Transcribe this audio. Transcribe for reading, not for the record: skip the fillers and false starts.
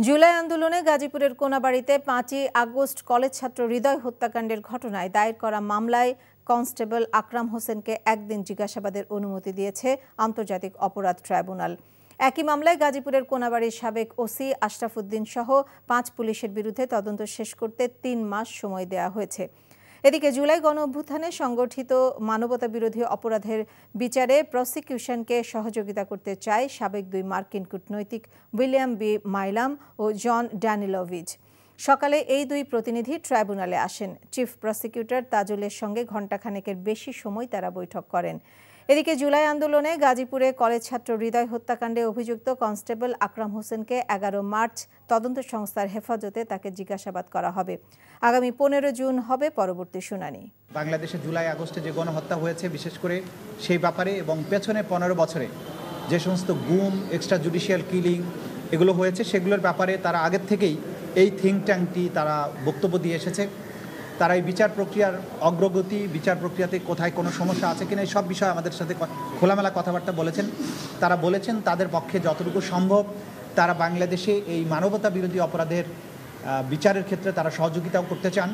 জুলাই আন্দোলনে গাজীপুরের কোনাবাড়ীতে ৫ই আগস্ট কলেজ ছাত্র হৃদয় হত্যাকাণ্ডের ঘটনায় দায়ের করা মামলায় কনস্টেবল আকরাম হোসেনকে একদিন জিজ্ঞাসাবাদের অনুমতি দিয়েছে আন্তর্জাতিক অপরাধ ট্রাইব্যুনাল। একই মামলায় গাজীপুরের কোনাবাড়ীর সাবেক ওসি আশরাফুদ্দিন সহ ৫ পুলিশের বিরুদ্ধে তদন্ত শেষ করতে ৩ মাস সময় দেওয়া হয়েছে। এদিকে জুলাই গণঅভ্যুত্থানে সংগঠিত মানবতাবিরোধী অপরাধের বিচারে প্রসিকিউশনকে সহযোগিতা করতে চায় সাবেক ২ মার্কিন কূটনৈতিক উইলিয়াম বি মাইলাম ও জন ড্যানিলোভিচ। সকালে এই ২ প্রতিনিধি ট্রাইব্যুনালে আসেন। চিফ প্রসিকিউটর তাজুলের সঙ্গে ঘণ্টাখানেকের বেশি সময় তারা বৈঠক করেন। এদিকে জুলাই আন্দোলনে গাজীপুরে কলেজ ছাত্র হৃদয় হত্যাকাণ্ডে অভিযুক্ত কনস্টেবল আকরাম হোসেনকে ১১ মার্চ তদন্ত সংস্থার হেফাজতে তাকে জিজ্ঞাসাবাদ করা হবে। আগামী ১৫ জুন হবে পরবর্তী শুনানি। বাংলাদেশে জুলাই আগস্টে যে গণহত্যা হয়েছে, বিশেষ করে সেই ব্যাপারে এবং পেছনে ১৫ বছরে যে সমস্ত গুম, এক্সট্রা জুডিশিয়াল কিলিং এগুলো হয়েছে, সেগুলোর ব্যাপারে তারা আগের থেকেই এই থিঙ্ক ট্যাঙ্কটি তারা বক্তব্য দিয়ে এসেছে। তারা এই বিচার প্রক্রিয়ার অগ্রগতি, বিচার প্রক্রিয়াতে কোথায় কোনো সমস্যা আছে কিনা, এই সব বিষয়ে আমাদের সাথে খোলামেলা কথাবার্তা বলেছেন। তারা বলেছেন তাদের পক্ষে যতটুকু সম্ভব তারা বাংলাদেশে এই মানবতা বিরোধী অপরাধের বিচারের ক্ষেত্রে তারা সহযোগিতাও করতে চান।